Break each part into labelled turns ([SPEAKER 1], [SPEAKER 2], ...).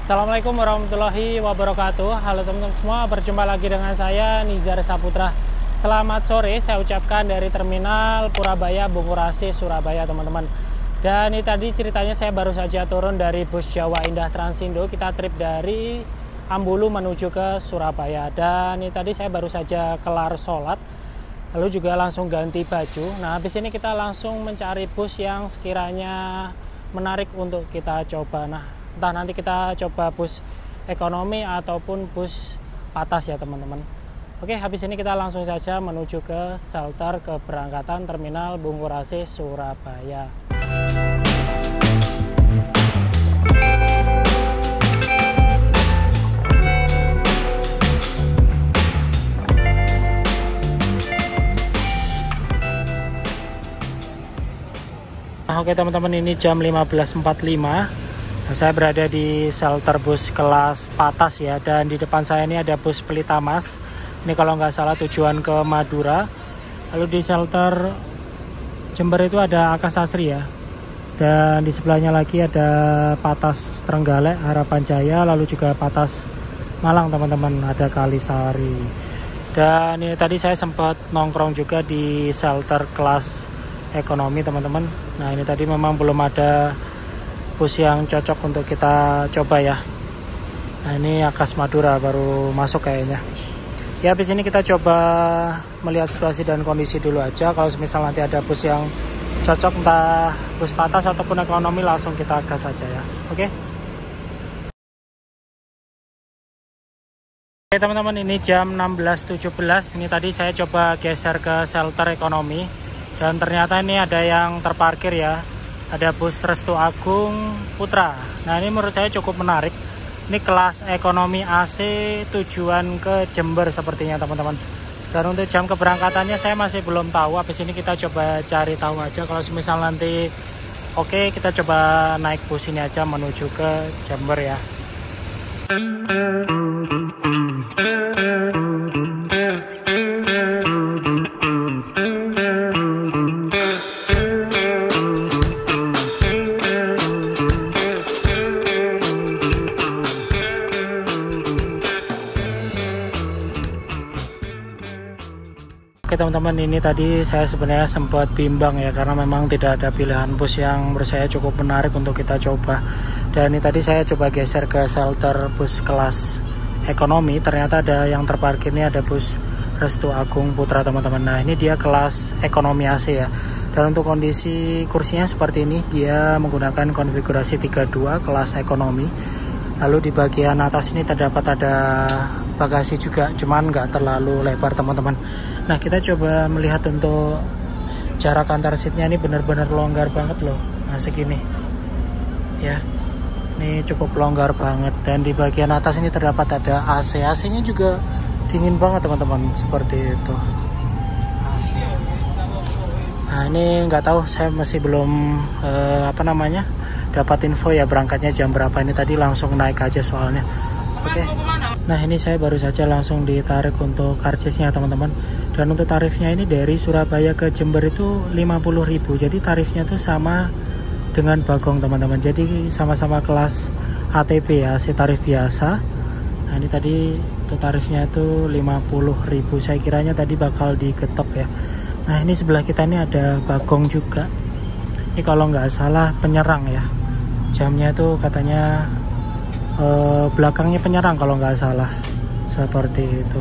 [SPEAKER 1] Assalamualaikum warahmatullahi wabarakatuh. Halo teman-teman semua, berjumpa lagi dengan saya Nizar Saputra. Selamat sore saya ucapkan dari Terminal Purabaya Bungurasi Surabaya teman-teman. Dan ini tadi ceritanya saya baru saja turun dari bus Jawa Indah Transindo. Kita trip dari Ambulu menuju ke Surabaya. Dan ini tadi saya baru saja kelar sholat, lalu juga langsung ganti baju. Nah habis ini kita langsung mencari bus yang sekiranya menarik untuk kita coba. Nah entah nanti kita coba bus ekonomi ataupun bus patas ya teman-teman. Oke, habis ini kita langsung saja menuju ke shelter keberangkatan Terminal Bungurasi Surabaya. Oke teman-teman, ini jam 15.45. Nah, saya berada di shelter bus kelas patas ya, dan di depan saya ini ada bus Pelita Mas. Ini kalau nggak salah tujuan ke Madura. Lalu di shelter Jember itu ada Akasasri ya, dan di sebelahnya lagi ada Patas Trenggalek Harapan Jaya, lalu juga Patas Malang teman-teman, ada Kalisari. Dan ini tadi saya sempat nongkrong juga di shelter kelas ekonomi teman-teman. Nah ini tadi memang belum ada bus yang cocok untuk kita coba ya. Nah ini Akas Madura baru masuk kayaknya ya. Habis ini kita coba melihat situasi dan kondisi dulu aja. Kalau misal nanti ada bus yang cocok, entah bus patas ataupun ekonomi, langsung kita gas aja ya. Oke teman-teman, ini jam 16.17. Ini tadi saya coba geser ke shelter ekonomi, dan ternyata ini ada yang terparkir ya. Ada bus Restu Agung Putra. Nah ini menurut saya cukup menarik. Ini kelas ekonomi AC tujuan ke Jember sepertinya teman-teman. Dan untuk jam keberangkatannya saya masih belum tahu. Habis ini kita coba cari tahu aja. Kalau misal nanti oke, kita coba naik bus ini aja menuju ke Jember ya. Oke teman-teman, ini tadi saya sebenarnya sempat bimbang ya, karena memang tidak ada pilihan bus yang menurut saya cukup menarik untuk kita coba. Dan ini tadi saya coba geser ke shelter bus kelas ekonomi. Ternyata ada yang terparkir, ini ada bus Restu Agung Putra teman-teman. Nah ini dia kelas ekonomi AC ya. Dan untuk kondisi kursinya seperti ini, dia menggunakan konfigurasi 32 kelas ekonomi. Lalu di bagian atas ini terdapat ada bagasi juga, cuman nggak terlalu lebar teman-teman. Nah kita coba melihat untuk jarak antar seatnya, ini benar-benar longgar banget loh. Nah segini ya, ini cukup longgar banget. Dan di bagian atas ini terdapat ada AC. AC-nya juga dingin banget teman-teman, seperti itu. Nah ini nggak tahu, saya masih belum dapat info ya berangkatnya jam berapa. Ini tadi langsung naik aja soalnya. Oke. Nah ini saya baru saja langsung ditarik untuk karcisnya teman-teman. Dan untuk tarifnya ini dari Surabaya ke Jember itu 50.000. Jadi tarifnya itu sama dengan Bagong teman-teman. Jadi sama-sama kelas ATP ya, si tarif biasa. Nah ini tadi untuk tarifnya itu 50.000. Saya kiranya tadi bakal diketok ya. Nah ini sebelah kita ini ada Bagong juga. Ini kalau nggak salah penyerang ya. Jamnya itu katanya belakangnya penyerang kalau nggak salah, seperti itu.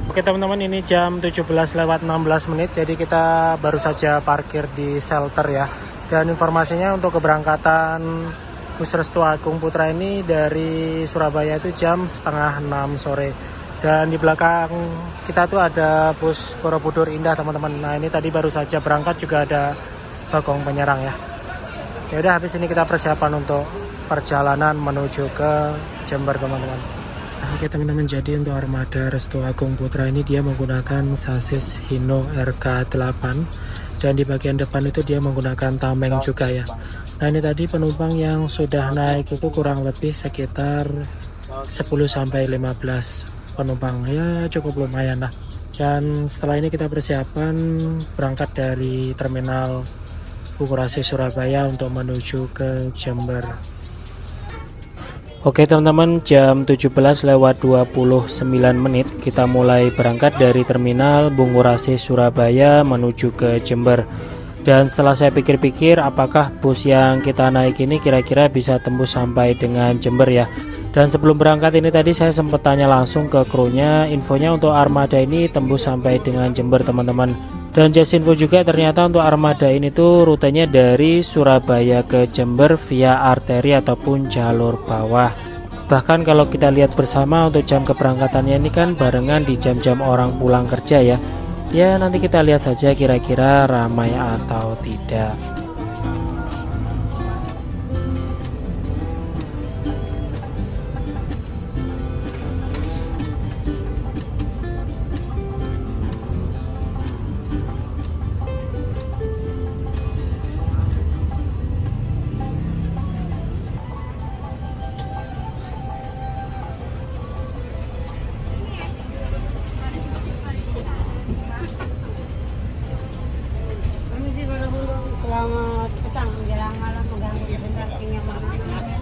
[SPEAKER 1] Oke teman-teman, ini jam 17:16, jadi kita baru saja parkir di shelter ya. Dan informasinya untuk keberangkatan bus Restu Agung Putra ini dari Surabaya itu jam 5:30 sore. Dan di belakang kita tuh ada bus Borobudur Indah teman-teman. Nah ini tadi baru saja berangkat, juga ada Bagong penyerang ya. Ya udah, habis ini kita persiapan untuk perjalanan menuju ke Jember teman-teman. Oke teman-teman, jadi untuk armada Restu Agung Putra ini dia menggunakan sasis Hino RK8, dan di bagian depan itu dia menggunakan tameng juga ya. Nah ini tadi penumpang yang sudah naik itu kurang lebih sekitar 10-15 penumpang ya, cukup lumayan lah. Dan setelah ini kita persiapan berangkat dari Terminal Bungurasi Surabaya untuk menuju ke Jember. Oke teman-teman, jam 17:29 kita mulai berangkat dari terminal Bungurasi Surabaya menuju ke Jember. Dan setelah saya pikir-pikir, apakah bus yang kita naik ini kira-kira bisa tembus sampai dengan Jember ya. Dan sebelum berangkat ini tadi saya sempat tanya langsung ke krunya, infonya untuk armada ini tembus sampai dengan Jember teman-teman. Dan just info juga, ternyata untuk armada ini tuh rutenya dari Surabaya ke Jember via arteri ataupun jalur bawah. Bahkan kalau kita lihat bersama untuk jam keberangkatannya ini kan barengan di jam-jam orang pulang kerja ya. Ya nanti kita lihat saja kira-kira ramai atau tidak.
[SPEAKER 2] Selamat petang, menjelang malam mengganggu sebentar kenyamanan.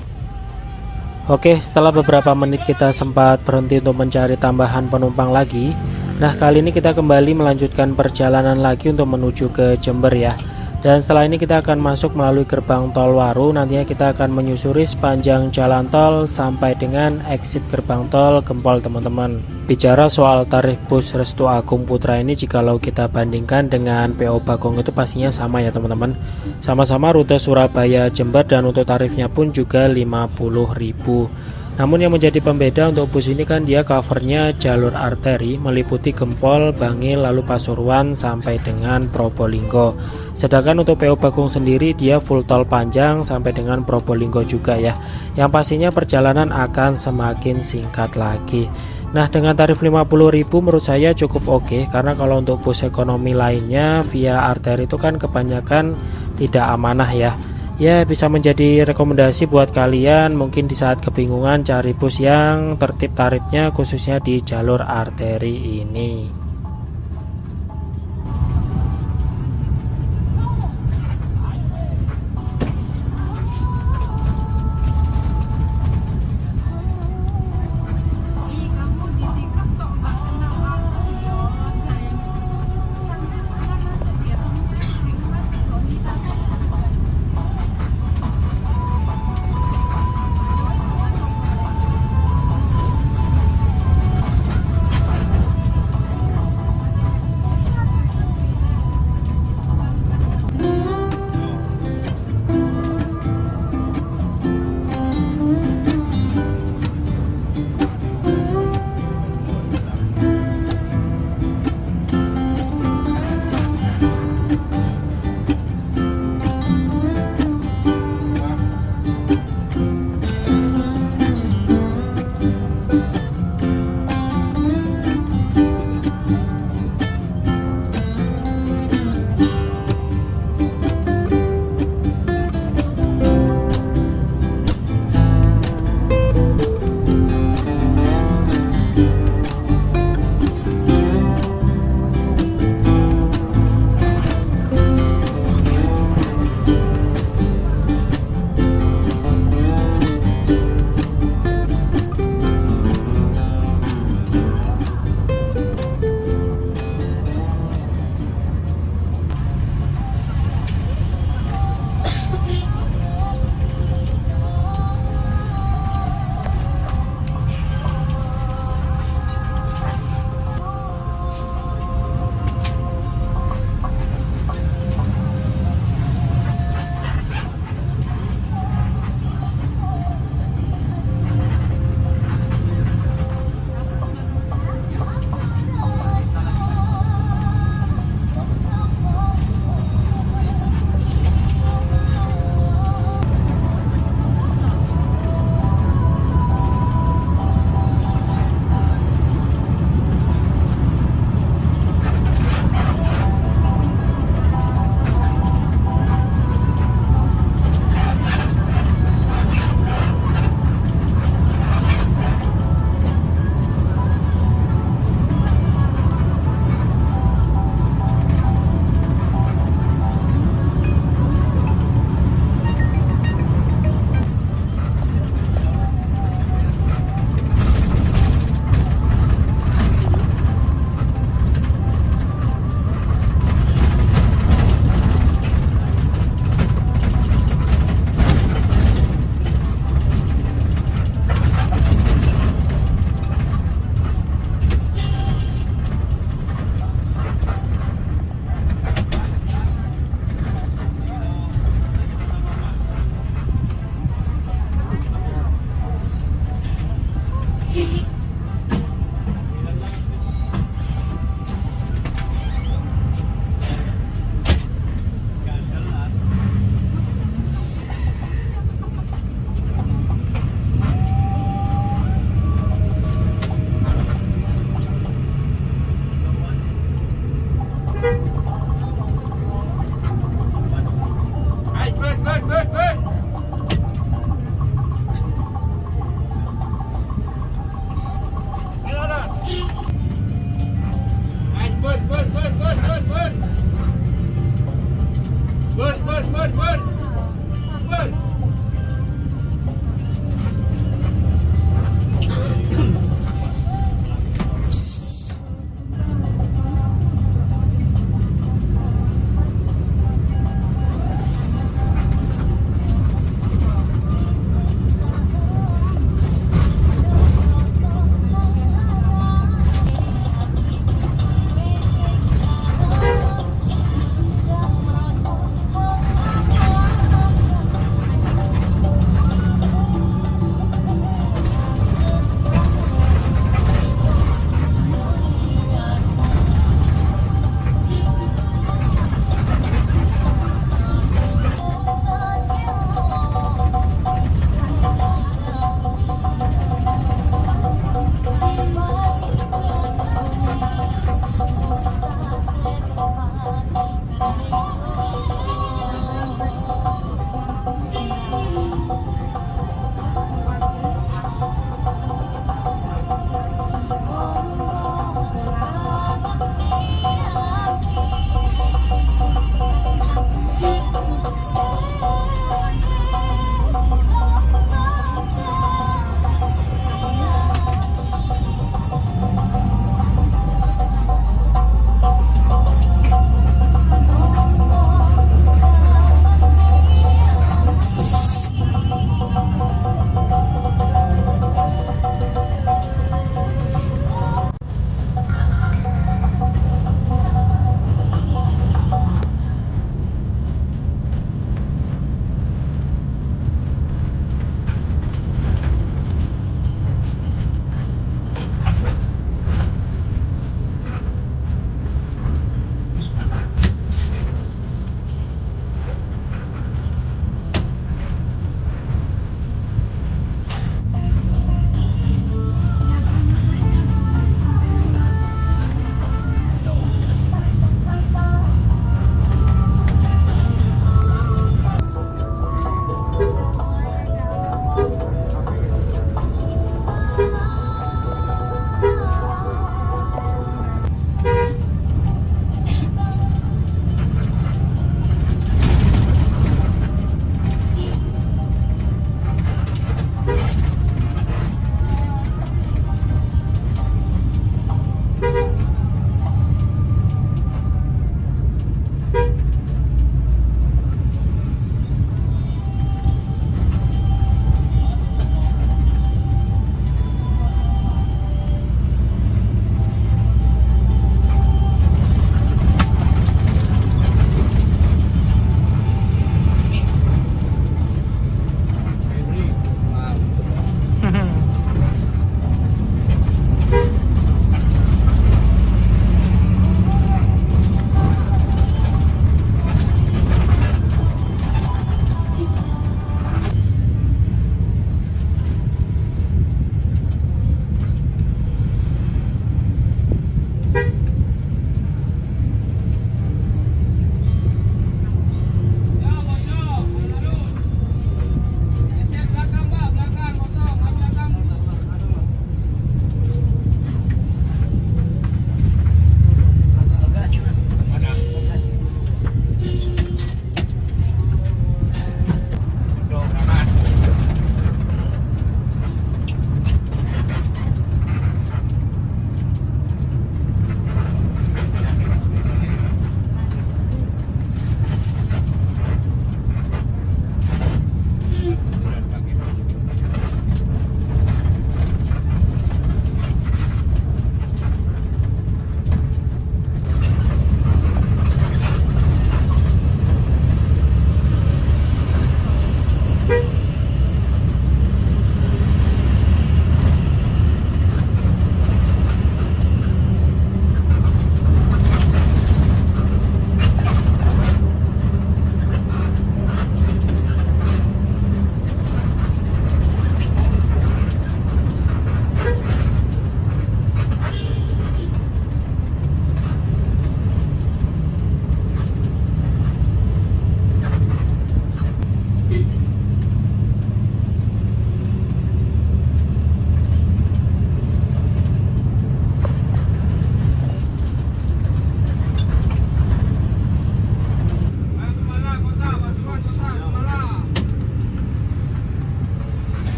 [SPEAKER 1] Oke, setelah beberapa menit kita sempat berhenti untuk mencari tambahan penumpang lagi. Nah, kali ini kita kembali melanjutkan perjalanan lagi untuk menuju ke Jember ya. Dan setelah ini kita akan masuk melalui gerbang tol Waru. Nantinya kita akan menyusuri sepanjang jalan tol sampai dengan exit gerbang tol Gempol teman-teman. Bicara soal tarif bus Restu Agung Putra ini, jikalau kita bandingkan dengan PO Bagong itu pastinya sama ya teman-teman. Sama-sama rute Surabaya Jember dan untuk tarifnya pun juga 50.000. Namun yang menjadi pembeda untuk bus ini kan dia covernya jalur arteri meliputi Gempol, Bangil, lalu Pasuruan sampai dengan Probolinggo. Sedangkan untuk PO Bagong sendiri dia full tol panjang sampai dengan Probolinggo juga ya. Yang pastinya perjalanan akan semakin singkat lagi. Nah dengan tarif 50.000 menurut saya cukup oke, karena kalau untuk bus ekonomi lainnya via arteri itu kan kebanyakan tidak amanah ya. Ya bisa menjadi rekomendasi buat kalian mungkin di saat kebingungan cari bus yang tertib tarifnya khususnya di jalur arteri ini.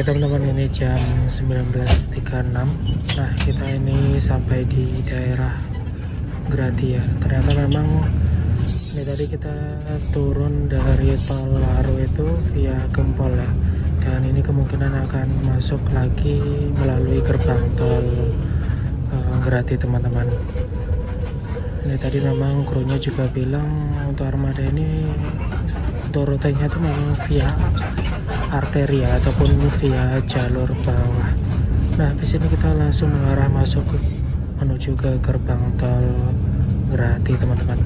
[SPEAKER 1] Oke teman-teman, ini jam 19.36. Nah kita ini sampai di daerah Grati ya. Ternyata memang ini tadi kita turun dari tol Laru itu via Gempol ya. Dan ini kemungkinan akan masuk lagi melalui gerbang tol Grati teman-teman. Ini tadi memang krunya juga bilang untuk armada ini untuk rutenya itu memang via arteri ya, ataupun via jalur bawah. Nah habis ini kita langsung mengarah masuk menuju ke gerbang tol Grati teman-teman.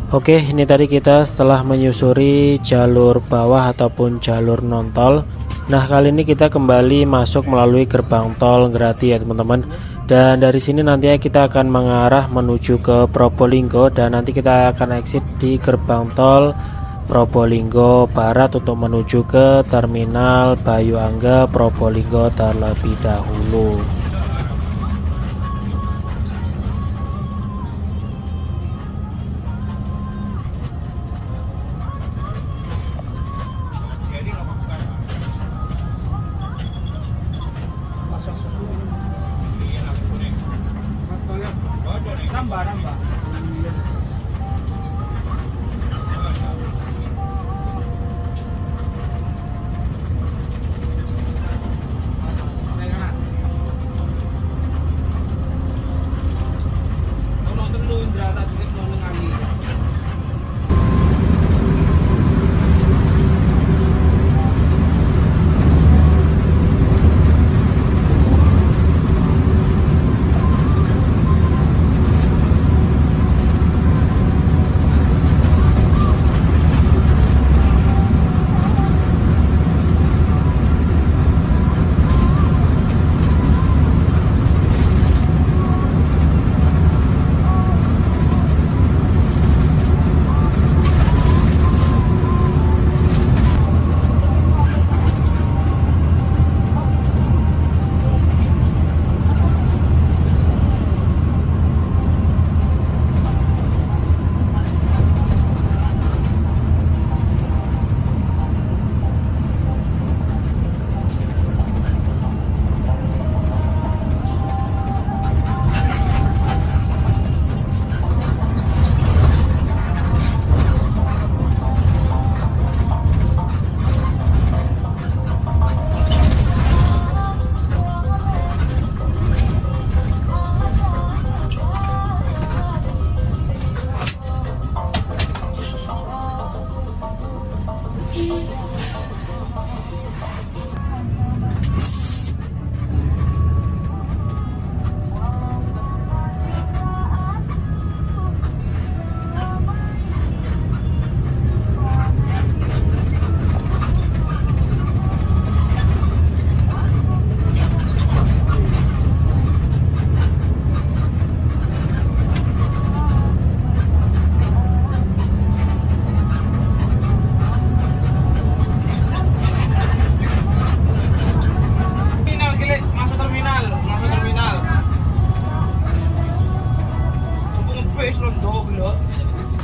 [SPEAKER 1] Oke, ini tadi kita setelah menyusuri jalur bawah ataupun jalur non tol. Nah kali ini kita kembali masuk melalui gerbang tol Grati ya teman-teman. Dan dari sini nantinya kita akan mengarah menuju ke Probolinggo, dan nanti kita akan exit di gerbang tol Probolinggo Barat untuk menuju ke terminal Bayuangga Probolinggo terlebih dahulu.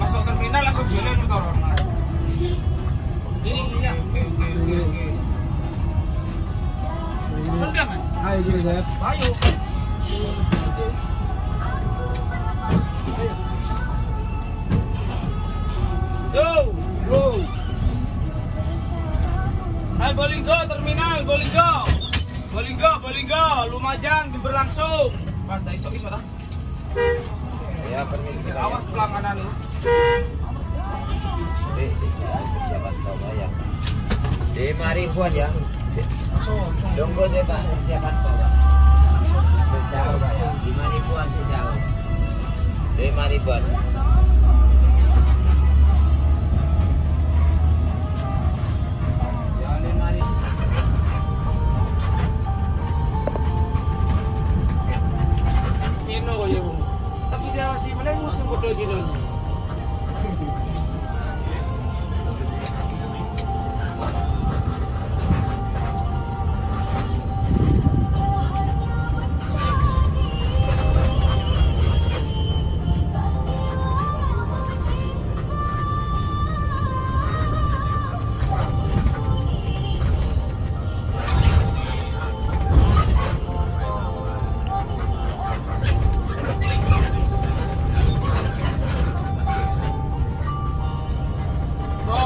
[SPEAKER 3] Masuk terminal langsung jalan ke orang. Ini iya. Oke. Udah kan? Ayo gini ya. Ayo. Go, bro. Hai Bolinggo terminal, Bolinggo. Lumajang berlangsung. Mas, dah iso dah.
[SPEAKER 4] Ya, permisi.
[SPEAKER 3] Awas pelangganan lu.
[SPEAKER 4] Siapa tahu bayar. 5.000-an ya.
[SPEAKER 3] Langsung.
[SPEAKER 4] Tunggu deh Pak, persiapan Pak. Sejauh Pak ya. 5.000-an sejauh. 5.000-an. Ya 5.000.
[SPEAKER 3] Kino ko yung. Tapi dia masih malay mo sa motor gino.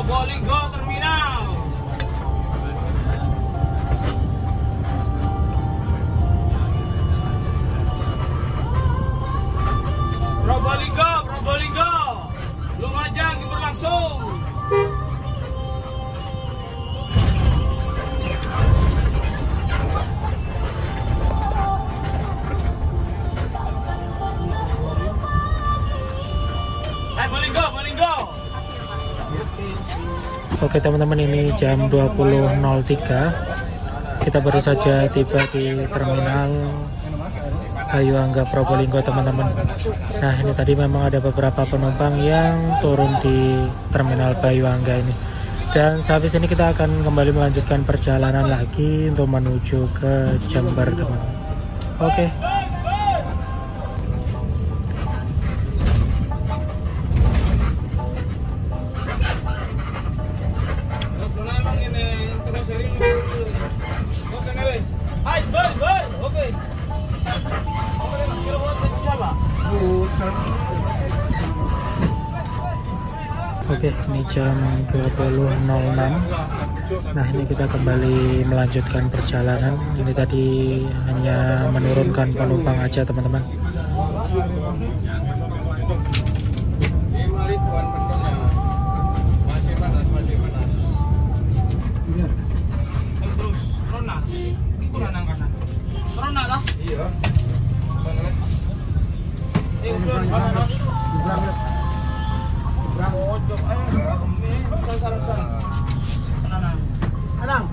[SPEAKER 3] Probolinggo Terminal. Probolinggo. Lumajang berlangsung. Bolinggo.
[SPEAKER 1] Oke teman-teman, ini jam 20.03. Kita baru saja tiba di terminal Bayuangga Probolinggo teman-teman. Nah ini tadi memang ada beberapa penumpang yang turun di terminal Bayuangga ini. Dan sehabis ini kita akan kembali melanjutkan perjalanan lagi untuk menuju ke Jember teman-teman. Oke. Oke, ini jam 20.06. Nah, ini kita kembali melanjutkan perjalanan. Ini tadi hanya menurunkan penumpang aja, teman-teman.
[SPEAKER 3] Masih panas. Terus, Rona. Itu lanang kanan. Rona lah. Iya. Anang.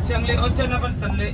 [SPEAKER 3] Ajang le ojan apa tenle?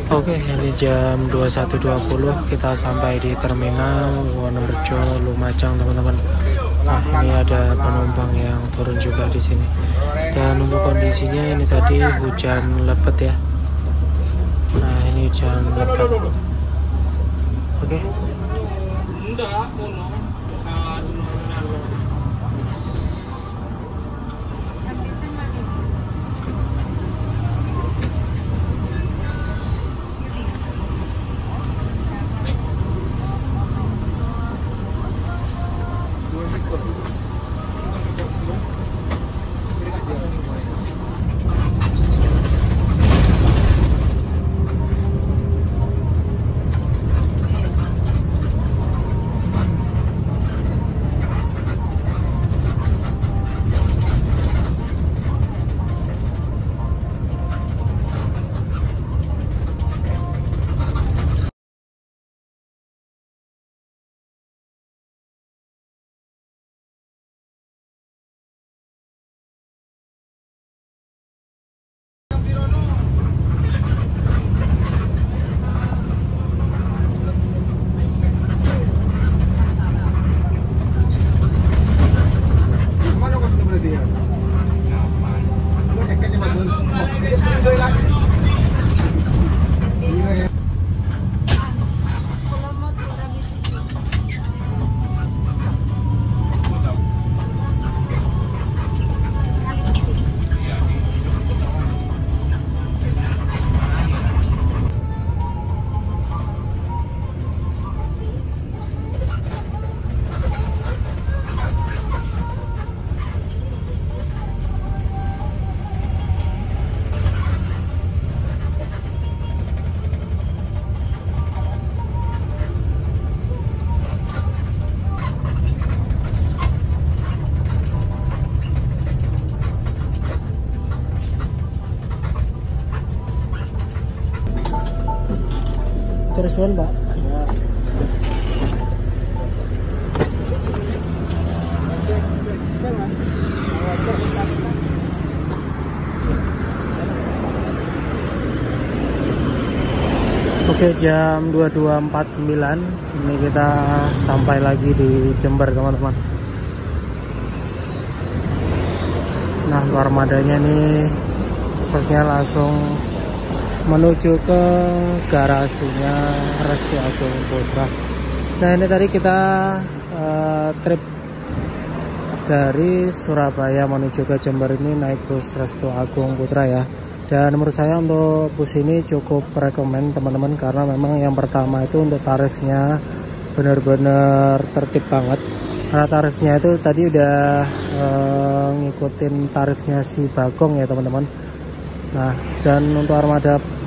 [SPEAKER 1] Oke, ini jam 21.20 kita sampai di terminal Wonorejo Lumajang, teman-teman. Nah, ini ada penumpang yang turun juga di sini. Dan untuk kondisinya ini tadi hujan lebat ya. Nah, ini hujan lebat. Oke. Terus Pak. Oke, jam 22.49 ini kita sampai lagi di Jember, teman-teman. Nah, armadanya nih sepertinya langsung menuju ke garasinya Restu Agung Putra. Nah, ini tadi kita trip dari Surabaya menuju ke Jember ini naik bus Restu Agung Putra ya. Dan menurut saya untuk bus ini cukup rekomen teman-teman, karena memang yang pertama itu untuk tarifnya benar-benar tertib banget. Karena tarifnya itu tadi udah ngikutin tarifnya si Bagong ya teman-teman. Nah, dan untuk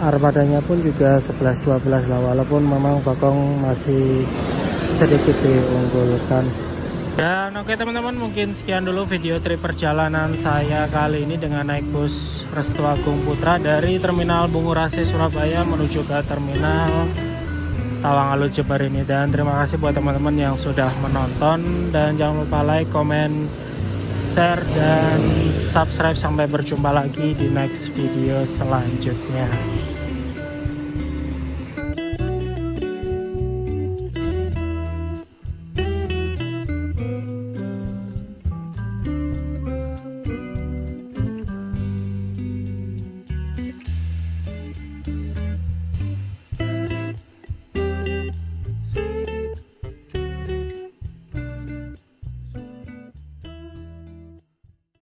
[SPEAKER 1] armadanya pun juga 11-12 lah, walaupun memang Bagong masih sedikit diunggulkan. Dan oke teman-teman, mungkin sekian dulu video trip perjalanan saya kali ini dengan naik bus Restu Agung Putra dari Terminal Bungurasi Surabaya menuju ke Terminal Tawangalur Jember ini. Dan terima kasih buat teman-teman yang sudah menonton, dan jangan lupa like, komen, share, dan subscribe. Sampai berjumpa lagi di next video selanjutnya.